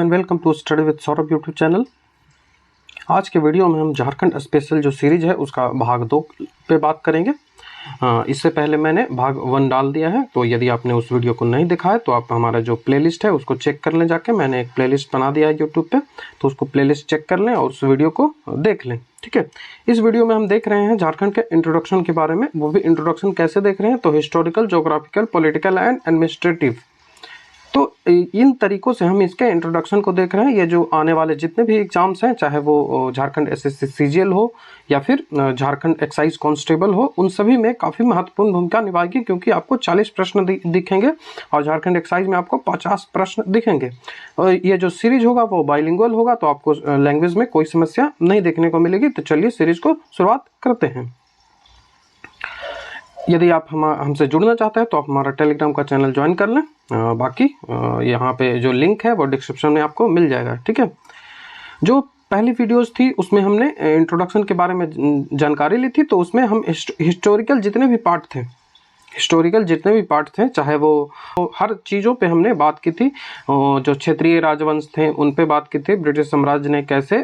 And welcome to study with Saurabh YouTube channel. आज के video में हम झारखंड स्पेशल जो सीरीज है उसका भाग 2 पे बात करेंगे। इससे पहले मैंने भाग 1 डाल दिया है, तो यदि आपने उस वीडियो को नहीं देखा है तो आप हमारा जो प्लेलिस्ट है उसको चेक कर लें जाके। मैंने एक प्लेलिस्ट बना दिया है यूट्यूब पे, तो उसको प्लेलिस्ट चेक कर लें और उस वीडियो को देख लें। ठीक है, इस वीडियो में हम देख रहे हैं झारखंड के इंट्रोडक्शन के बारे में। वो भी इंट्रोडक्शन कैसे देख रहे हैं, तो historical, geographical, political and administrative, तो इन तरीकों से हम इसके इंट्रोडक्शन को देख रहे हैं। ये जो आने वाले जितने भी एग्जाम्स हैं, चाहे वो झारखंड एसएससी सीजीएल हो या फिर झारखंड एक्साइज कांस्टेबल हो, उन सभी में काफ़ी महत्वपूर्ण भूमिका निभाएगी, क्योंकि आपको 40 प्रश्न दिखेंगे और झारखंड एक्साइज में आपको 50 प्रश्न दिखेंगे। और ये जो सीरीज होगा वो बाइलिंगुअल होगा, तो आपको लैंग्वेज में कोई समस्या नहीं देखने को मिलेगी। तो चलिए सीरीज को शुरुआत करते हैं। यदि आप हमसे जुड़ना चाहते हैं तो आप हमारा टेलीग्राम का चैनल ज्वाइन कर लें। बाकी यहाँ पे जो लिंक है वो डिस्क्रिप्शन में आपको मिल जाएगा। ठीक है, जो पहली वीडियोस थी उसमें हमने इंट्रोडक्शन के बारे में जानकारी ली थी, तो उसमें हम हिस्टोरिकल जितने भी पार्ट थे, चाहे वो हर चीज़ों पे हमने बात की थी। जो क्षेत्रीय राजवंश थे उन पे बात की थी। ब्रिटिश साम्राज्य ने कैसे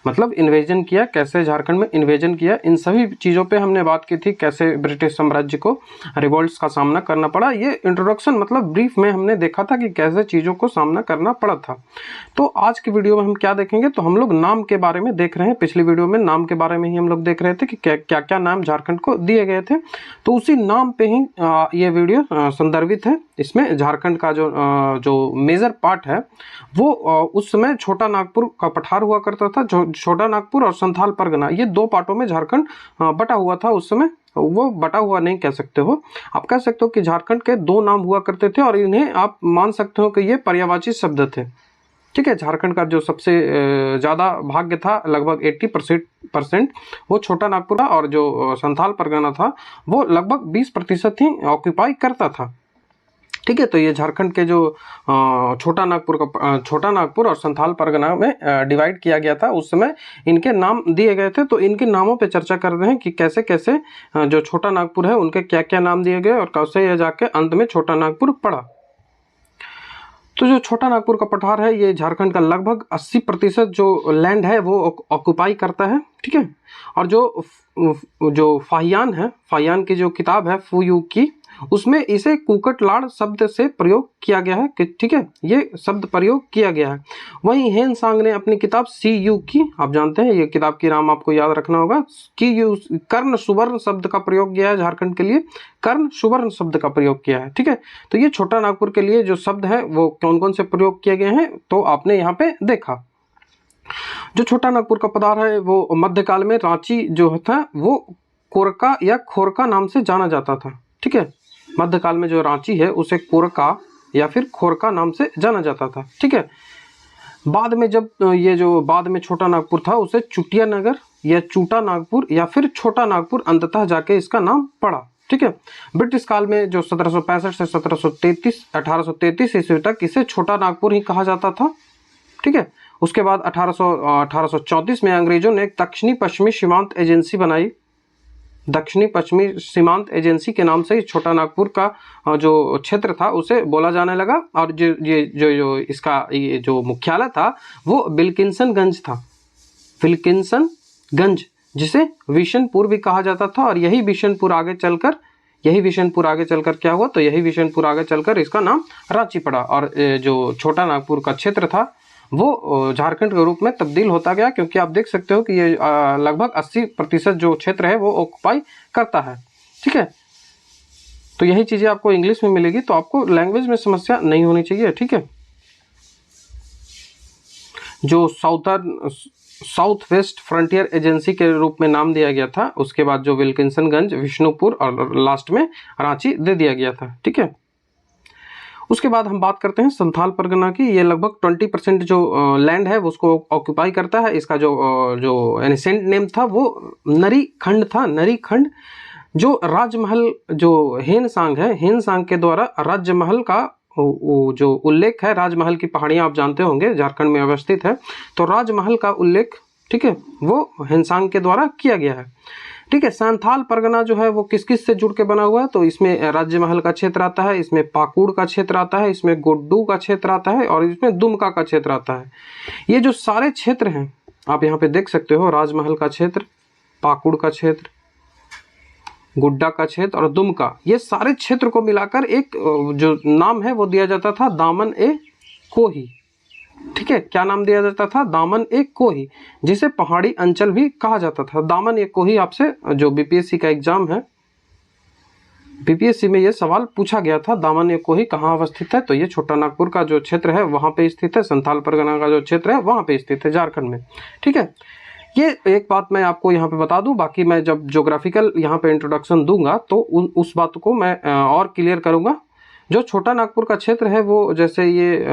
मतलब इन्वेजन किया, कैसे झारखंड में इन्वेजन किया, इन सभी चीज़ों पे हमने बात की थी। कैसे ब्रिटिश साम्राज्य को रिवॉल्ट्स का सामना करना पड़ा, ये इंट्रोडक्शन मतलब ब्रीफ में हमने देखा था कि कैसे चीज़ों को सामना करना पड़ा था। तो आज की वीडियो में हम क्या देखेंगे, तो हम लोग नाम के बारे में देख रहे हैं। पिछली वीडियो में नाम के बारे में ही हम लोग देख रहे थे कि क्या क्या नाम झारखंड को दिए गए थे, तो उसी नाम पे ही ये वीडियो संदर्भित है। इसमें झारखंड का जो मेजर पार्ट है वो उस समय छोटा नागपुर का पठार हुआ करता था। छोटा नागपुर और संथाल परगना, ये 2 पार्टों में झारखंड बटा हुआ था उस समय। वो बटा हुआ नहीं कह सकते हो, आप कह सकते हो कि झारखंड के 2 नाम हुआ करते थे और इन्हें आप मान सकते हो कि ये पर्यायवाची शब्द थे। ठीक है, झारखंड का जो सबसे ज़्यादा भाग्य था, लगभग 80% वो छोटा नागपुर था, और जो संथाल परगना था वो लगभग 20% ही ऑक्यूपाई करता था। ठीक है, तो ये झारखंड के जो छोटा नागपुर और संथाल परगना में डिवाइड किया गया था, उस समय इनके नाम दिए गए थे। तो इनके नामों पे चर्चा कर रहे हैं कि कैसे कैसे जो छोटा नागपुर है उनके क्या क्या नाम दिए गए और कैसे ये जाके अंत में छोटा नागपुर पड़ा। तो जो छोटा नागपुर का पठार है ये झारखंड का लगभग 80% जो लैंड है वो ऑक्यूपाई करता है। ठीक है, और जो फाहियान की जो किताब है फुयू की, उसमें इसे कुकटलाड़ शब्द से प्रयोग किया गया है। ठीक है, ये शब्द प्रयोग किया गया है। वहीं हेनसांग ने अपनी किताब CU की, आप जानते हैं ये किताब की नाम आपको याद रखना होगा, कि कर्ण सुवर्ण शब्द का प्रयोग किया है। झारखंड के लिए कर्ण सुवर्ण शब्द का प्रयोग किया है। ठीक है, तो ये छोटा नागपुर के लिए जो शब्द है वो कौन कौन से प्रयोग किए गए हैं, तो आपने यहाँ पे देखा। जो छोटा नागपुर का पठार है वो मध्यकाल में रांची जो था वो कोरका या खोरका नाम से जाना जाता था। ठीक है, मध्यकाल में जो रांची है उसे कोरका या फिर खोरका नाम से जाना जाता था। ठीक है, बाद में जब ये जो बाद में छोटा नागपुर था उसे चुटिया नगर या चूटा नागपुर या फिर छोटा नागपुर अंततः जाके इसका नाम पड़ा। ठीक है, ब्रिटिश काल में जो 1765 से 1833 ईस्वी तक इसे छोटा नागपुर ही कहा जाता था। ठीक है, उसके बाद 1834 में अंग्रेजों ने एक दक्षिणी पश्चिमी सीमांत एजेंसी बनाई। दक्षिणी पश्चिमी सीमांत एजेंसी के नाम से छोटा नागपुर का जो क्षेत्र था उसे बोला जाने लगा, और जो इसका ये जो मुख्यालय था वो विल्किंसनगंज था। विल्किंसनगंज, जिसे विशनपुर भी कहा जाता था। और यही विशनपुर आगे चलकर क्या हुआ, तो यही विशनपुर आगे चलकर इसका नाम रांची पड़ा। और जो छोटा नागपुर का क्षेत्र था वो झारखंड के रूप में तब्दील होता गया, क्योंकि आप देख सकते हो कि ये लगभग 80% जो क्षेत्र है वो ऑक्युपाई करता है। ठीक है, तो यही चीज़ें आपको इंग्लिश में मिलेगी, तो आपको लैंग्वेज में समस्या नहीं होनी चाहिए। ठीक है, जो साउथ वेस्ट फ्रंटियर एजेंसी के रूप में नाम दिया गया था, उसके बाद जो विल्किंसनगंज, विष्णुपुर और लास्ट में रांची दे दिया गया था। ठीक है, उसके बाद हम बात करते हैं संथाल परगना की। ये लगभग 20% जो लैंड है वो उसको ऑक्यूपाई करता है। इसका जो एनिसेंट नेम था वो नरी खंड था। नरी खंड, जो राजमहल, जो हेनसांग के द्वारा राजमहल का जो उल्लेख है, राजमहल की पहाड़ियाँ आप जानते होंगे झारखंड में अवस्थित है, तो राजमहल का उल्लेख, ठीक है, वो हेनसांग के द्वारा किया गया है। ठीक है। संथाल परगना जो है वो किस किस से जुड़ के बना हुआ है, तो इसमें राजमहल का क्षेत्र आता है, इसमें पाकुड़ का क्षेत्र आता है, इसमें गोड्डू का क्षेत्र आता है और इसमें दुमका का क्षेत्र आता है। ये जो सारे क्षेत्र हैं आप यहाँ पे देख सकते हो, राजमहल का क्षेत्र, पाकुड़ का क्षेत्र, गुड्डा का क्षेत्र और दुमका, ये सारे क्षेत्र को मिलाकर एक जो नाम है वो दिया जाता था दामन ए कोही। ठीक है, क्या नाम दिया जाता था? दामन ए कोही, जिसे पहाड़ी अंचल भी कहा जाता था। दामन ए कोही आपसे जो बीपीएससी का एग्जाम है, बीपीएससी में ये सवाल पूछा गया था, दामन ए कोही कहाँ अवस्थित है? तो ये छोटा नागपुर का जो क्षेत्र है वहाँ पे स्थित है। संथाल परगना का जो क्षेत्र है वहाँ पे स्थित है, झारखंड में। ठीक है, ये एक बात मैं आपको यहाँ पे बता दूं, बाकी मैं जब ज्योग्राफिकल यहाँ पे इंट्रोडक्शन दूंगा तो उस बात को मैं और क्लियर करूंगा। जो छोटा नागपुर का क्षेत्र है वो जैसे ये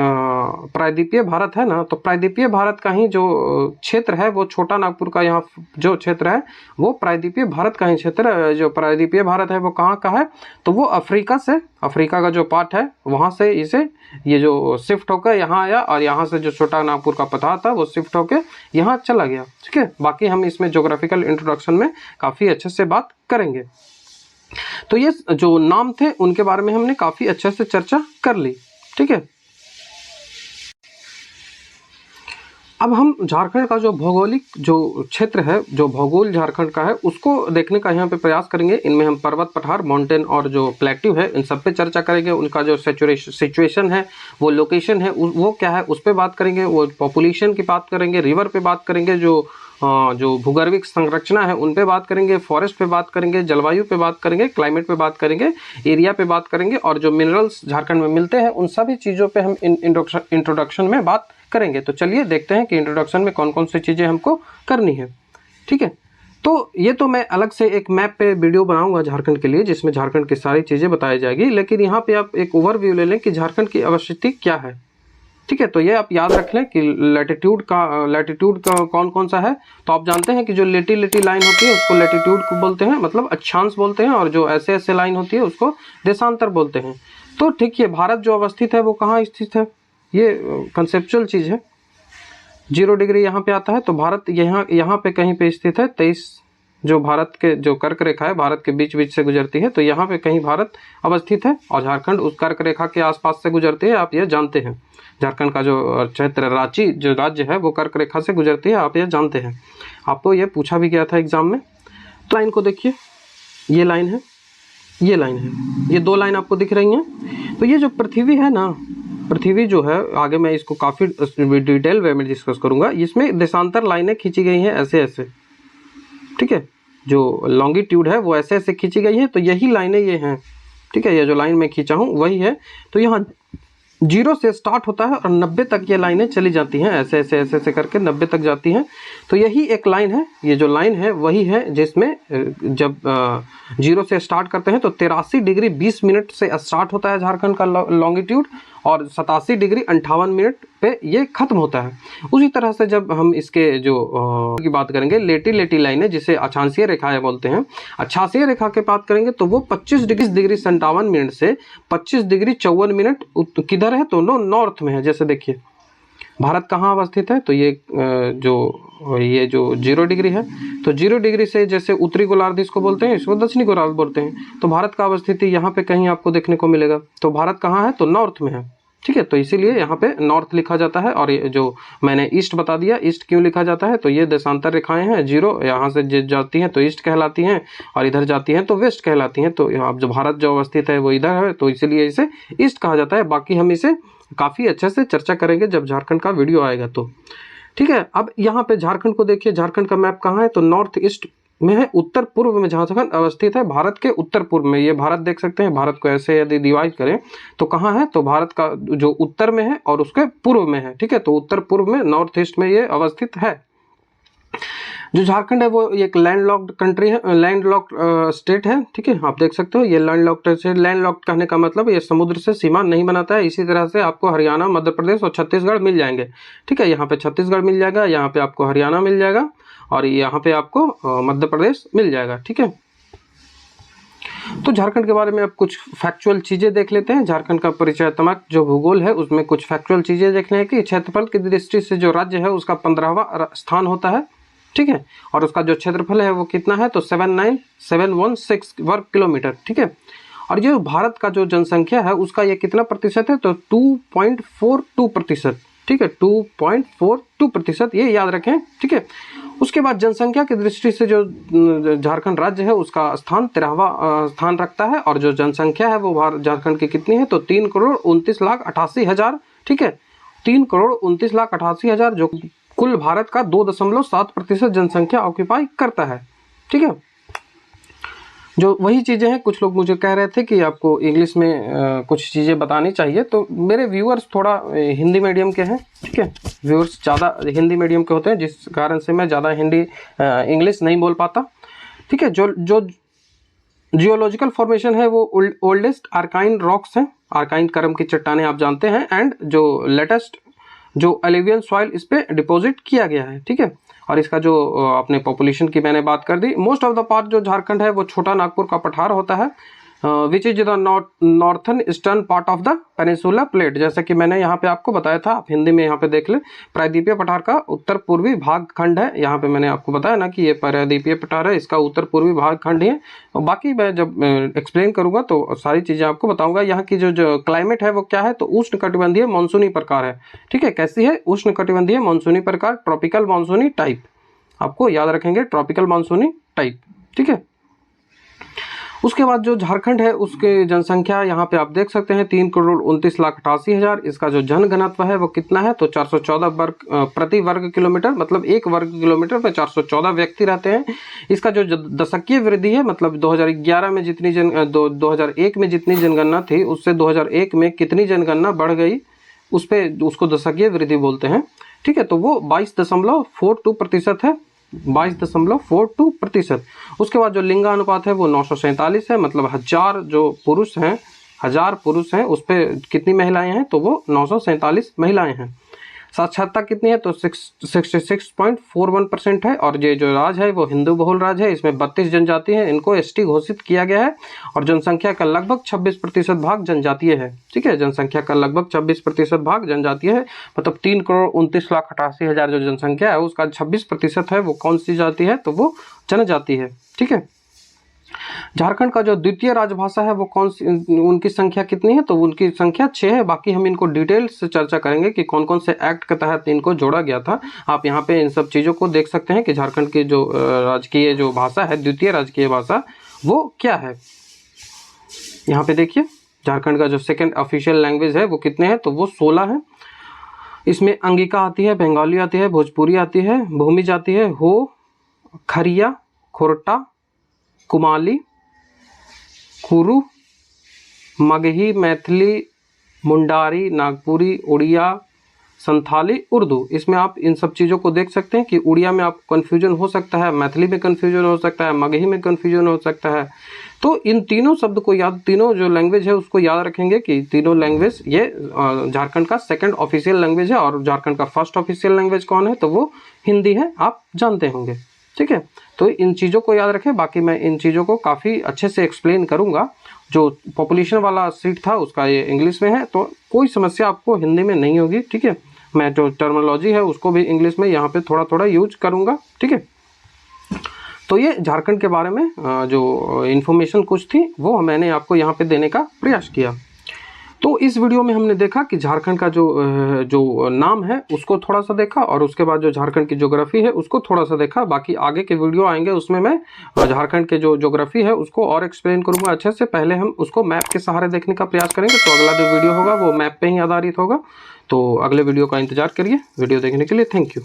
प्रायद्वीपीय भारत है ना, तो प्रायद्वीपीय भारत का ही जो क्षेत्र है वो छोटा नागपुर का यहाँ जो क्षेत्र है वो प्रायद्वीपीय भारत का ही क्षेत्र है। जो प्रायद्वीपीय भारत है वो कहाँ का है? तो वो अफ्रीका से, अफ्रीका का जो पार्ट है वहाँ से इसे ये जो शिफ्ट होकर यहाँ आया और यहाँ से जो छोटा नागपुर का पता था वो शिफ्ट होकर यहाँ चला गया। ठीक है, बाकी हम इसमें ज्योग्राफिकल इंट्रोडक्शन में काफ़ी अच्छे से बात करेंगे। तो ये जो नाम थे उनके बारे में हमने काफ़ी अच्छे से चर्चा कर ली। ठीक है, अब हम झारखंड का जो भौगोलिक जो क्षेत्र है, जो भूगोल झारखंड का है, उसको देखने का यहाँ पे प्रयास करेंगे। इनमें हम पर्वत, पठार, माउंटेन और जो प्लेट्यू है इन सब पे चर्चा करेंगे। उनका जो सिचुएशन है, वो लोकेशन है, वो क्या है उस पर बात करेंगे। वो पॉपुलेशन की बात करेंगे, रिवर पे बात करेंगे, जो भूगर्भिक संरचना है उन पे बात करेंगे, फॉरेस्ट पे बात करेंगे, जलवायु पे बात करेंगे, क्लाइमेट पे बात करेंगे, एरिया पे बात करेंगे और जो मिनरल्स झारखंड में मिलते हैं उन सभी चीज़ों पे हम इंट्रोडक्शन में बात करेंगे। तो चलिए देखते हैं कि इंट्रोडक्शन में कौन कौन सी चीज़ें हमको करनी है। ठीक है, तो ये तो मैं अलग से एक मैप पे वीडियो बनाऊंगा झारखंड के लिए, जिसमें झारखंड की सारी चीज़ें बताई जाएगी, लेकिन यहाँ पे आप एक ओवरव्यू ले लें कि झारखंड की अवस्थिति क्या है। ठीक है, तो ये आप याद रख लें कि लैटिट्यूड का कौन कौन सा है। तो आप जानते हैं कि जो लेटी लाइन होती है उसको लैटिट्यूड को बोलते हैं, मतलब अक्षांश बोलते हैं, और जो ऐसे लाइन होती है उसको देशांतर बोलते हैं। तो ठीक है, भारत जो अवस्थित है वो कहाँ स्थित है, ये कंसेप्चुअल चीज़ है। 0 डिग्री यहाँ पे आता है, तो भारत यहाँ पे कहीं पे स्थित है। 23 जो भारत के जो कर्क रेखा है भारत के बीच से गुजरती है, तो यहाँ पे कहीं भारत अवस्थित है और झारखंड उस कर्क रेखा के आसपास से गुजरती है, आप ये जानते हैं। झारखंड का जो क्षेत्र रांची जो राज्य है वो कर्क रेखा से गुजरती है, आप ये जानते हैं। आपको ये पूछा भी गया था एग्जाम में। तो लाइन को देखिए, ये लाइन है, ये लाइन है, ये 2 लाइन आपको दिख रही हैं। तो ये जो पृथ्वी है ना, पृथ्वी जो है, आगे मैं इसको काफ़ी डिटेल वे में डिस्कस करूंगा। इसमें देशांतर लाइनें खींची गई हैं ऐसे ऐसे। ठीक है, जो लॉन्गिट्यूड है वो ऐसे ऐसे खींची गई है, तो यही लाइनें ये हैं। ठीक है, ये जो लाइन मैं खींचा हूँ वही है। तो यहाँ 0 से स्टार्ट होता है और 90 तक ये लाइनें चली जाती हैं, ऐसे ऐसे ऐसे ऐसे करके 90 तक जाती हैं। तो यही एक लाइन है, ये जो लाइन है वही है जिसमें जब 0 से स्टार्ट करते हैं तो 83 डिग्री 20 मिनट से स्टार्ट होता है झारखंड का लॉन्गिट्यूड और 87 डिग्री 58 मिनट पे ये खत्म होता है। उसी तरह से जब हम इसके जो की बात करेंगे, लेटी लाइनें जिसे अक्षांशीय रेखाएं बोलते हैं, अक्षांशीय रेखा की बात करेंगे तो वो 25 डिग्री 57 मिनट से 25 डिग्री 54 मिनट किधर है, तो नॉर्थ में है। जैसे देखिए भारत कहाँ अवस्थित है, तो ये जो 0 डिग्री है, तो 0 डिग्री से जैसे उत्तरी गोलार्ध इसको बोलते हैं, इसको दक्षिणी गोलार्ध बोलते हैं। तो भारत का अवस्थिति यहाँ पे कहीं आपको देखने को मिलेगा। तो भारत कहाँ है, तो नॉर्थ में है। ठीक है, तो इसीलिए यहाँ पे नॉर्थ लिखा जाता है। और ये जो मैंने ईस्ट बता दिया, ईस्ट क्यों लिखा जाता है, तो ये देशांतर रेखाएं हैं। 0 यहाँ से जाती हैं तो ईस्ट कहलाती हैं और इधर जाती हैं तो वेस्ट कहलाती हैं। तो यहाँ जो भारत जो अवस्थित है वो इधर है, तो इसीलिए इसे ईस्ट कहा जाता है। बाकी हम इसे काफ़ी अच्छे से चर्चा करेंगे जब झारखंड का वीडियो आएगा तो। ठीक है, अब यहाँ पे झारखंड को देखिए, झारखंड का मैप कहाँ है, तो नॉर्थ ईस्ट में है, उत्तर पूर्व में झारखंड अवस्थित है। भारत के उत्तर पूर्व में, ये भारत देख सकते हैं, भारत को ऐसे यदि डिवाइड करें तो कहाँ है, तो भारत का जो उत्तर में है और उसके पूर्व में है। ठीक है, तो उत्तर पूर्व में नॉर्थ ईस्ट में ये अवस्थित है। जो झारखंड है वो एक लैंडलॉक्ड कंट्री है, लैंडलॉक्ड स्टेट है। ठीक है, आप देख सकते हो ये लैंडलॉक्ड है। लैंडलॉक्ड कहने का मतलब ये समुद्र से सीमा नहीं बनाता है। इसी तरह से आपको हरियाणा, मध्य प्रदेश और छत्तीसगढ़ मिल जाएंगे। ठीक है, यहाँ पे छत्तीसगढ़ मिल जाएगा, यहाँ पे आपको हरियाणा मिल जाएगा और यहाँ पे आपको मध्य प्रदेश मिल जाएगा। ठीक है, तो झारखंड के बारे में अब कुछ फैक्चुअल चीज़ें देख लेते हैं। झारखंड का परिचयात्मक जो भूगोल है उसमें कुछ फैक्चुअल चीज़ें देखने हैं कि क्षेत्रफल की दृष्टि से जो राज्य है उसका 15वां स्थान होता है। ठीक है। और उसका जो क्षेत्रफल है वो कितना है, तो 79716 वर्ग किलोमीटर, ठीक है। और ये भारत का जो जनसंख्या है उसका ये कितना प्रतिशत है, तो 2.42%, ठीक है, 2.42%, ये याद रखें, ठीक है। उसके बाद जनसंख्या की दृष्टि से जो झारखंड राज्य है उसका स्थान 13वां स्थान रखता है। और जो जनसंख्या है वो झारखंड की कितनी है, तो 3,29,88,000, ठीक है, 3,29,88,000, जो कुल भारत का 2.7% जनसंख्या ऑक्यूपाई करता है, ठीक है। जो वही चीज़ें हैं, कुछ लोग मुझे कह रहे थे कि आपको इंग्लिश में कुछ चीज़ें बतानी चाहिए, तो मेरे व्यूअर्स थोड़ा हिंदी मीडियम के हैं, ठीक है, व्यूअर्स ज़्यादा हिंदी मीडियम के होते हैं, जिस कारण से मैं ज़्यादा इंग्लिश नहीं बोल पाता, ठीक है। जो जियोलॉजिकल फॉर्मेशन है वो ओल्डेस्ट आर्काइन रॉक्स हैं, आर्काइन क्रम की चट्टानें आप जानते हैं, एंड जो लेटेस्ट जो एलिवियन सॉइल इस पे डिपॉजिट किया गया है, ठीक है। और इसका जो अपने पॉपुलेशन की मैंने बात कर दी, मोस्ट ऑफ द पार्ट जो झारखंड है वो छोटा नागपुर का पठार होता है, which is the northern eastern part of the peninsula plate. जैसे कि मैंने यहाँ पे आपको बताया था, आप हिंदी में यहाँ पे देख ले, प्रायद्वीपीय पठार का उत्तर पूर्वी भाग खंड है। यहाँ पे मैंने आपको बताया ना कि ये प्रायद्वीपीय पठार है, इसका उत्तर पूर्वी भाग खंड ही है। और बाकी मैं जब एक्सप्लेन करूंगा तो सारी चीज़ें आपको बताऊंगा। यहाँ की जो क्लाइमेट है वो क्या है, तो उष्ण कटिबंधीय मानसूनी प्रकार है, ठीक है। कैसी है, उष्ण कटिबंधीय मानसूनी प्रकार, ट्रॉपिकल मानसूनी टाइप, आपको याद रखेंगे, ट्रॉपिकल मानसूनी टाइप, ठीक है। उसके बाद जो झारखंड है उसके जनसंख्या यहाँ पे आप देख सकते हैं 3,29,88,000। इसका जो जनघनत्व है वो कितना है, तो 414 प्रति वर्ग किलोमीटर, मतलब 1 वर्ग किलोमीटर में 414 व्यक्ति रहते हैं। इसका जो दशकीय वृद्धि है, मतलब 2011 में जितनी 2001 में जितनी जनगणना थी उससे 2001 में कितनी जनगणना बढ़ गई, उसको दशकीय वृद्धि बोलते हैं, ठीक है। तो वो 22.42% है, 22.42%। उसके बाद जो लिंगानुपात है वो 947 है, मतलब 1000 जो पुरुष हैं, 1000 पुरुष हैं उस पर कितनी महिलाएं हैं, तो वो 947 महिलाएं हैं। साक्षरता कितनी है, तो 66.41% है। और ये जो राज्य है वो हिंदू बहुल राज्य है, इसमें 32 जनजाति हैं, इनको एसटी घोषित किया गया है। और जनसंख्या का लगभग 26% भाग जनजातीय है, ठीक है, जनसंख्या का लगभग 26% भाग जनजातीय है। मतलब 3,29,88,000 जो जनसंख्या है उसका 26% है वो कौन सी जाति है, तो वो जनजाति है, ठीक है। झारखंड का जो द्वितीय राजभाषा है वो कौन सी, उनकी संख्या कितनी है, तो उनकी संख्या 6 है। बाकी हम इनको डिटेल से चर्चा करेंगे कि कौन कौन से एक्ट के तहत इनको जोड़ा गया था। आप यहाँ पे इन सब चीज़ों को देख सकते हैं कि झारखंड की जो राजकीय जो भाषा है, द्वितीय राजकीय भाषा, वो क्या है। यहाँ पे देखिए झारखंड का जो सेकेंड ऑफिशियल लैंग्वेज है वो कितने हैं, तो वो 16 है। इसमें अंगिका आती है, बंगाली आती है, भोजपुरी आती है, भूमिज आती है, हो, खरिया, खोरटा, कुमाली, कुरु, मगही, मैथिली, मुंडारी, नागपुरी, उड़िया, संथाली, उर्दू। इसमें आप इन सब चीज़ों को देख सकते हैं कि उड़िया में आप कन्फ्यूजन हो सकता है, मैथिली में कन्फ्यूजन हो सकता है, मगही में कन्फ्यूजन हो सकता है। तो इन तीनों शब्द को याद, तीनों जो लैंग्वेज है उसको याद रखेंगे कि तीनों लैंग्वेज ये झारखंड का सेकंड ऑफिशियल लैंग्वेज है। और झारखंड का फर्स्ट ऑफिशियल लैंग्वेज कौन है, तो वो हिंदी है, आप जानते होंगे, ठीक है। तो इन चीज़ों को याद रखें। बाकी मैं इन चीज़ों को काफ़ी अच्छे से एक्सप्लेन करूंगा। जो पॉपुलेशन वाला सीट था उसका ये इंग्लिश में है, तो कोई समस्या आपको हिंदी में नहीं होगी, ठीक है। मैं जो टर्मिनोलॉजी है उसको भी इंग्लिश में यहाँ पे थोड़ा थोड़ा यूज करूँगा, ठीक है। तो ये झारखंड के बारे में जो इन्फॉर्मेशन कुछ थी वो मैंने आपको यहाँ पे देने का प्रयास किया। तो इस वीडियो में हमने देखा कि झारखंड का जो नाम है उसको थोड़ा सा देखा, और उसके बाद जो झारखंड की ज्योग्राफी है उसको थोड़ा सा देखा। बाकी आगे के वीडियो आएंगे उसमें मैं झारखंड के जो ज्योग्राफी है उसको और एक्सप्लेन करूंगा अच्छे से। पहले हम उसको मैप के सहारे देखने का प्रयास करेंगे, तो अगला जो वीडियो होगा वो मैप पे ही आधारित होगा। तो अगले वीडियो का इंतजार करिए। वीडियो देखने के लिए थैंक यू।